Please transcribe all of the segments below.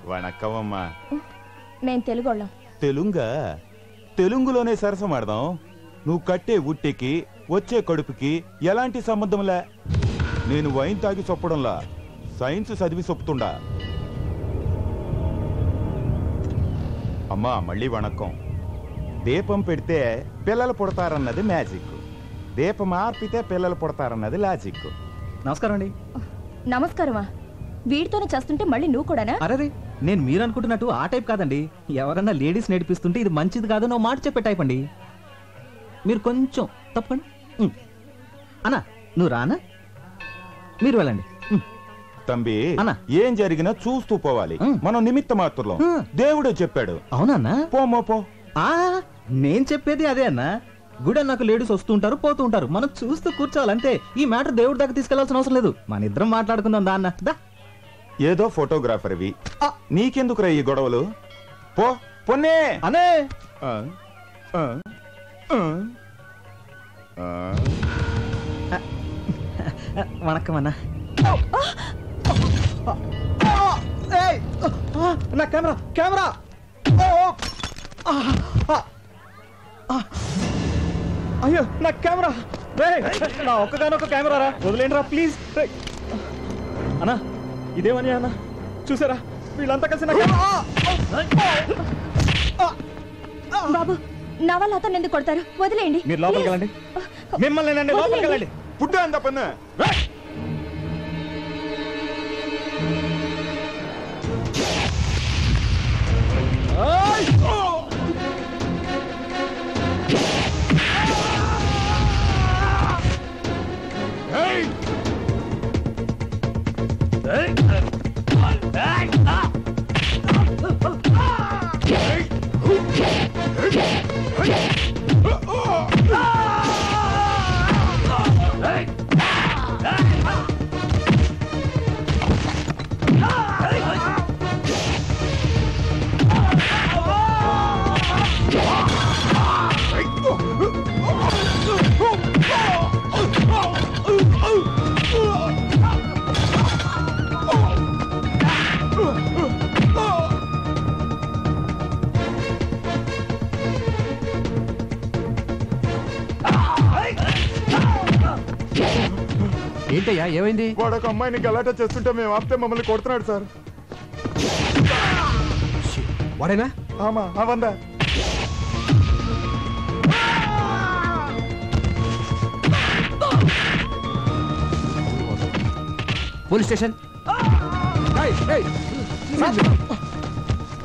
వణక్కమమ్మా. నేను తెలుగోళ్ళం. తెలుంగా? తెలుగులోనే సరసమాడదాం. నువ్వు కట్టే ఉట్టికి వచ్చే కడుపుకి ఎలాంటి సంబంధంలే. నేను వైన్ తాగి చొప్పడంలా సైన్స్ చదివి చొప్పుతుండా. అమ్మా మళ్ళీ వణక్కం. దీపం పెడితే పిల్లలు పుడతారన్నది మ్యాజిక్, దీపం ఆర్పితే పిల్లలు పుడతారన్నది లాజిక్. నమస్కారం అండి. నమస్కారమా? వీడితోనే చేస్తుంటే మళ్ళీ నువ్వు కూడానా? అరే నేను మీరు అనుకుంటున్నట్టు ఆ టైప్ కాదండి. ఎవరన్నా లేడీస్ నేర్పిస్తుంటే ఇది మంచిది కాదు నువ్వు మాట చెప్పే టైప్ అండి. మీరు కొంచెం తప్పండి. అన్నా నువ్వు రానా? మీరు వెళ్ళండి. తంబి ఏం జరిగినా చూస్తూ పోవాలి. మనం నిమిత్త మాత్రం. దేవుడే చెప్పాడు. అవునన్నా? పోమో పో. నేను చెప్పేది అదే అన్నా. గుడి నాకు లేడీస్ వస్తూ ఉంటారు పోతూ ఉంటారు, మనం చూస్తూ కూర్చోవాలి అంతే. ఈ మ్యాటర్ దేవుడి దాకా తీసుకెళ్లాల్సిన అవసరం లేదు. మన ఇద్దరం మాట్లాడుకుందాం దా అన్న. దా. ఏదో ఫోటోగ్రాఫర్వి, నీకెందుకు రా ఈ గొడవలు? పో పొన్నే అనే. వణక్కం అన్నా. నా కెమెరా కెమెరా. అయ్యో నా కెమెరా. నా ఒక్కగానొక్క కెమెరా రా, వదిలేండి రా ప్లీజ్. అన్నా ఇదేమని అన్న చూసారా, వీళ్ళంతా కలిసి నా బాబు నా వల్ల అతను ఎందుకు కొడతారు? వదిలేయండి. మీరు లోపలికి వెళ్ళండి. మిమ్మల్ని నన్ను లోపలికి వెళ్ళండి. పుట్ట అంత పన్ను. ఏంటయ్యా ఏమైంది? వాడు ఒక అమ్మాయిని గలాట చేస్తుంటే మేము ఆపితే మమ్మల్ని కొడుతున్నాడు సార్. వాడేనా? ఆమా అవందా. Police station.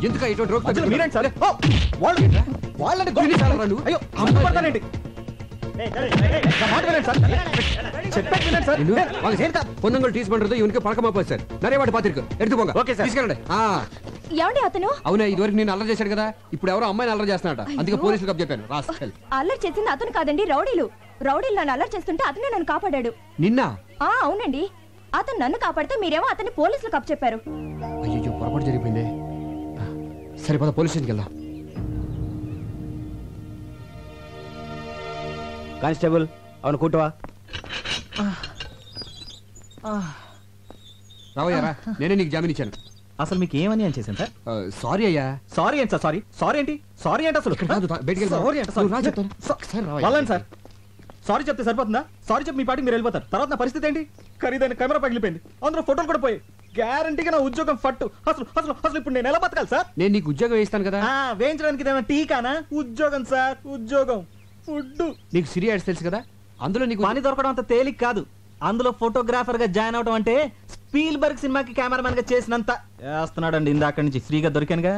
ఎందుక ఇటువంటి రోగ్ సార్? వాళ్ళని పొందంగల్ టీస్ పண்றது ఇవనికి పழக்கமா போய் சார் நிறைய வாட்டி பாத்திருக்கு எடுத்துக்கோங்க. ఓకే సార్ తీసుకెళ్ళండి. ఏమండి అతను? అవునా ఇదివరకు నేను అల్లరి చేశాడు కదా, ఇప్పుడు ఎవరో అమ్మాయిని అల్లరి చేస్తున్నాడట, అందుకే పోలీసులకు అప్ చెప్పాను. రాస్కల్. అల్లరి చేసింది అతను కాదండి, రౌడీలు. రౌడీలు నన్ను అల్లరి చేస్తుంటే అతనే నన్ను కాపాడాడు. నిన్న? అవునండి. అతను నన్ను కాపాడితే మీరేమో అతన్ని పోలీసులకు అప్ చెప్పారు. అయ్యో పొరపాటు జరిగిపోయింది. సరే పద పోలీస్ స్టేషన్కి వెళ్దాం. కానిస్టేబుల్ అవును కూటవా. రావయ్యారా, నేనే నీకు జామీన్ ఇచ్చాను. అసలు మీకు ఏమని అని చేశాను సార్? సారీ అయ్యా. సారీ ఏంటి సార్? సారీ సారీ ఏంటి? సారీ ఏంటి అసలు? వాళ్ళని సార్ సారీ చెప్తే సరిపోతుందా? సారీ చెప్పి మీ పాటికి మీరు వెళ్ళిపోతారు. తర్వాత నా పరిస్థితి ఏంటి? ఖరీదైన కెమెరా పగిలిపోయింది, అందులో ఫోటోలు కూడా పోయి, గ్యారంటీగా నా ఉద్యోగం ఫట్టు. అసలు అసలు అసలు ఇప్పుడు నేను ఎలా బతకాలి సార్? నేను నీకు ఉద్యోగం వేస్తాను కదా. వేయించడానికి ఇదేమైనా టీకానా? ఉద్యోగం సార్, ఉద్యోగం. ఫుడ్. నీకు సిరి యాడ్స్ తెలుసు కదా, అందులో నీకు పని దొరకడం అంత తేలిక కాదు. అందులో ఫోటోగ్రాఫర్ గా జాయిన్ అవడం అంటే స్పీల్బర్గ్ సినిమాకి కెమెరామెన్ గా చేసినంత చేస్తున్నాడండి. ఇందాక నుంచి ఫ్రీగా దొరికానుగా.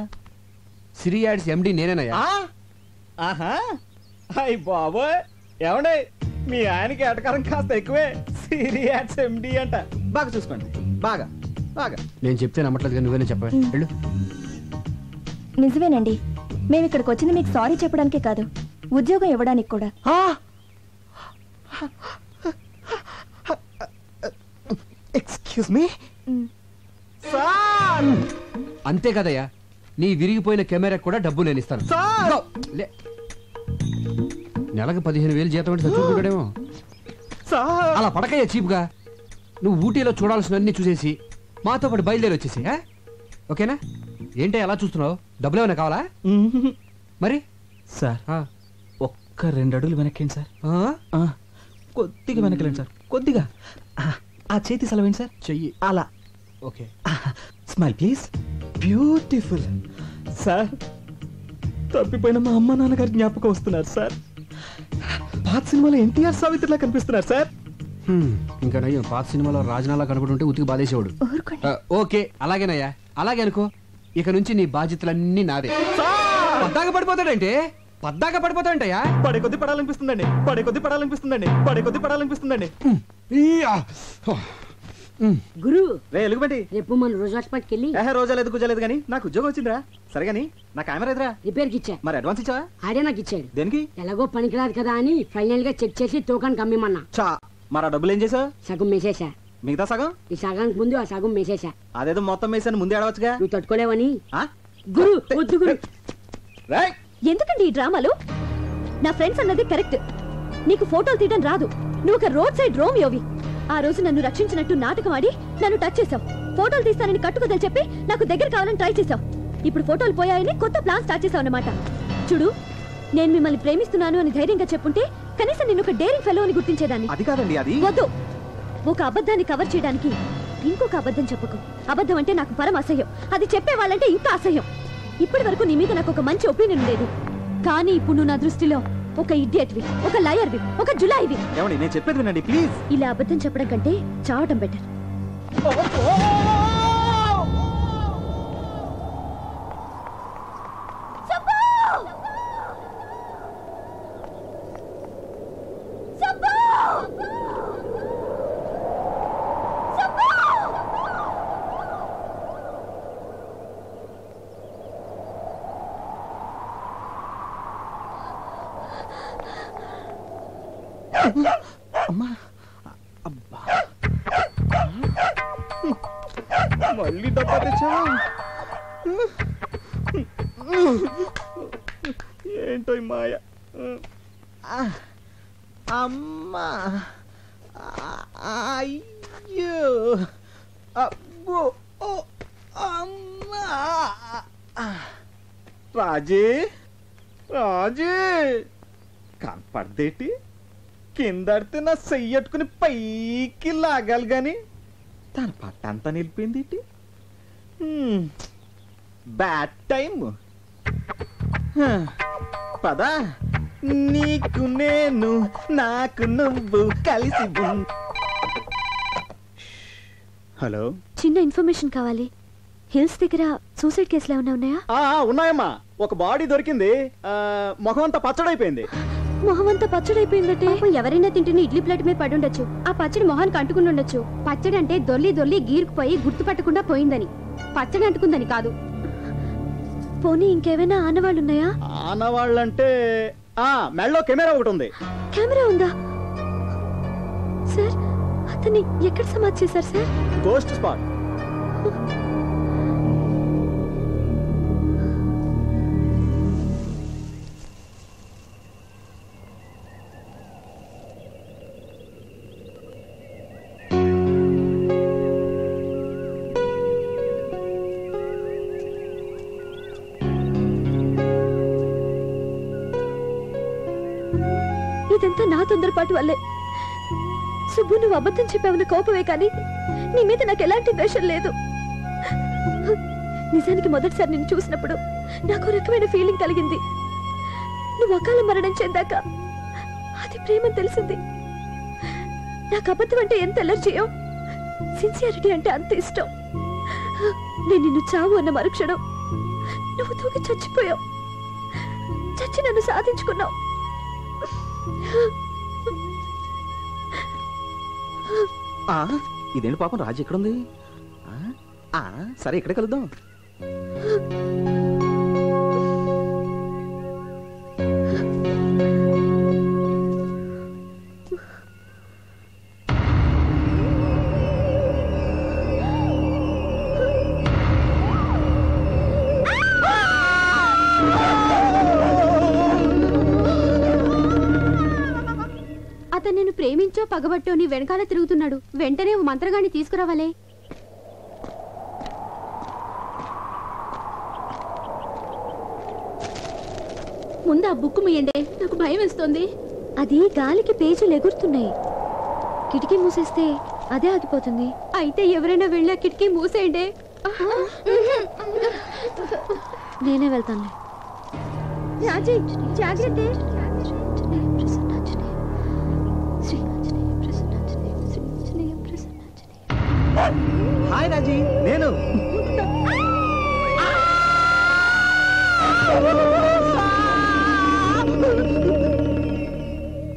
సిరి యాడ్స్ ఎండి నేనేనయ్యా. ఆహా అయ్య బాబోయ్, ఏమండే మీ ఆయనకి ఎటకారం కాస్త ఎక్కువే. సిరి యాడ్స్ ఎండి అంట. బాగా చూసుకోండి, బాగా బాగా. నేను చెప్తే నమ్మట్లేదు, నువ్వేనే చెప్పా. వెళ్ళు. నిజమేనండి, మేము ఇక్కడికి వచ్చింది మీకు సారీ చెప్పడానికే కాదు, ఉద్యోగం ఇవ్వడానికి కూడా. Excuse me. అంతే కదయ్యా, నీ విరిగిపోయిన కెమెరా కూడా డబ్బు నేను ఇస్తాను. నెలకు 15,000 జీతం అంటే చదువుకుంటాడేమో. అలా పడకయ్యా చీప్గా. నువ్వు ఊటీలో చూడాల్సినవన్నీ చూసేసి మాతో పాటు బయలుదేరి వచ్చేసి, ఓకేనా? ఏంటి అలా చూస్తున్నావు? డబ్బులు ఏమైనా కావాలా? మరి సార్ ఒక్క 2 అడుగులు వెనక్కేండి సార్. కొద్దిగా వెనకలేండి సార్, కొద్దిగా. ఆ చేతి సెలవేండి సార్. చెయ్యి అలా. Okay. Smile please. Beautiful. Sir తప్పిపోయిన మా అమ్మ నాన్నగారి జ్ఞాపకం వస్తున్నారు సార్. పాత సినిమాలో ఎన్టీఆర్ సావిత్రిలా కనిపిస్తున్నారు సార్. ఇంకా నయ్యం పాత సినిమాలో రాజనాలా కనబడుంటే ఉతికి బాధేసేవాడు. ఓకే అలాగేనయ్యా, అలాగే అనుకో. ఇక నుంచి నీ బాధ్యతలన్నీ నావే. పద్దాక పడిపోతాడంటే పద్దాక పడిపోతాడంటయ్యా. పడే కొద్ది పడాలనిపిస్తుందండి, పడే కొద్ది పడాలనిపిస్తుందండి, పడే కొద్ది పడాలనిపిస్తుందండి. గురు రే ఎలుగుబంటి, రేపు మన రోజు హాస్పిటల్కి వెళ్ళి రోజా లేదు కుజలేదు కానీ నాకు ఉద్యోగం వచ్చిందిరా. సరే గానీ నా కెమెరా ఎదురా రిపేర్ కి ఇచ్చా. మరి అడ్వాన్స్ ఇచ్చావా? ఆడే నాకు ఇచ్చాడు. దేనికి? ఎలాగో పనికిరాదు కదా అని ఫైనల్ గా చెక్ చేసి తూకానికి అమ్మిమన్నా. చా మరి ఆ డబ్బులు ఏం చేసావు? సగం మేసేసా. మిగతా సగం? ఈ సగానికి ముందు ఆ సగం మేసేసా. అదేదో మొత్తం వేసాను ముందే ఆడవచ్చుగా. నువ్వు తట్టుకోలేవని. గురు వద్దు గురు. ఎందుకండి ఈ డ్రామాలు? నా ఫ్రెండ్స్ అన్నది కరెక్ట్. నీకు ఫోటోలు తీయడం రాదు. నువ్వు ఒక రోడ్ సైడ్ రోమియోవి. ఆ రోజు నన్ను రక్షించినట్టు నాటకం ఆడి నన్ను టచ్ చేసావు. ఫోటోలు తీస్తానని కట్టుకుదని చెప్పి నాకు దగ్గర కావాలని ట్రై చేసావు. ఇప్పుడు ఫోటోలు పోయాయని కొత్త ప్లాన్ స్టార్ట్ చేసావు అన్నమాట. చూడు, నేను మిమ్మల్ని ప్రేమిస్తున్నాను అని ధైర్యంగా చెప్పుంటే కనీసం నిన్ను ఒక డేరింగ్ ఫెలో అని గుర్తించేదాన్ని. అది కాదండి, అది వద్దు. ఒక అబద్ధాన్ని కవర్ చేయడానికి ఇంకొక అబద్ధం చెప్పకు. అబద్ధం అంటే నాకు పరమ అసహ్యం. అది చెప్పే వాళ్ళంటే ఇంకా అసహ్యం. ఇప్పటి వరకు నీ మీద నాకు ఒక మంచి ఒపీనియన్ ఉండేది, కానీ ఇప్పుడు నువ్వు నా దృష్టిలో ఒక ఇడియట్వి, ఒక లయర్వి, ఒక జులాయివి. ఏమండి నేను చెప్పేది వినండి ప్లీజ్. ఇలా అబద్ధం చెప్పడం కంటే చావటం బెటర్. అమ్మా అబ్బా, మళ్ళీ డబ్బా తెచ్చావా? ఏంటో ఈ మాయ. అమ్మా అయ్యో అబ్బో అమ్మా. రాజీ రాజీ కనపడదేటి? కిందడితే నా చెయ్యట్టుకుని పైకి లాగాలి గాని తన పట్టంతా నిలిపింది. Bad time. పదా నీకు నేను నాకు నువ్వు కలిసి. హలో, చిన్న ఇన్ఫర్మేషన్ కావాలి. హిల్స్ దగ్గర సూసైడ్ కేసులు ఏమైనా ఉన్నాయా? ఉన్నాయమ్మా. ఒక బాడీ దొరికింది. మొహం అంతా పచ్చడైపోయింది. మొహం అంతా పచ్చడైపోయిందటే. ఎవరైనా తింటున్న ఇడ్లీ ప్లేట్ మీద పడి ఉండొచ్చు. ఆ పచ్చడి మొహానికి అంటుకుని ఉండొచ్చు. పచ్చడి అంటే దొల్లి దొల్లి గీరుకుపోయి గుర్తుపట్టకుండా పోయిందని, పచ్చడి అంటుకుందని కాదు. పోనీ ఇంకేమైనా ఆనవాళ్ళు ఉన్నాయా? ఆనవాళ్ళంటే మెళ్ళో కెమెరా ఒకటి ఉంది. కెమెరా ఉందా సార్? అతన్ని ఎక్కడ సమాధి చేశారు సార్? Ghost spot. ఇదంతా నా తొందరపాటు వల్లే. సుబ్బు, నువ్వు అబద్ధం చెప్పావన్న కోపమే కానీ నీ మీద నాకు ఎలాంటి ద్వేషం లేదు. నిజానికి మొదటిసారి నిన్ను చూసినప్పుడు నాకు రకమైన ఫీలింగ్ కలిగింది. నువ్వు అకాల మరణం చెందాక అది ప్రేమని తెలిసింది. నాకు అబద్ధం అంటే ఎంత ఎలర్జీయో, సిన్సియారిటీ అంటే అంత ఇష్టం. నేను నిన్ను చావు అన్న మరుక్షణం నువ్వు తూగి చచ్చిపోయావు. చచ్చి నన్ను సాధించుకున్నావు. ఇదేంటి పాపం, రాజు ఎక్కడుంది? సరే ఇక్కడే కలుద్దాం. అతను నేను ప్రేమించో పగబట్టో నీ వెనకాల తిరుగుతున్నాడు. వెంటనే మంత్రగాన్ని తీసుకురావాలే. ముందు ఆ బుక్ మీయండి, నాకు భయం వేస్తుంది. అది గాలికి పేజీలు ఎగురుతున్నాయి. కిటికీ మూసేస్తే అదే ఆగిపోతుంది. అయితే ఎవరైనా వెళ్ళి ఆ కిటికీ మూసేయండి. నేనే వెళ్తాను. రాజీ జాగ్రత్త. హాయ్ రాజీ, నేను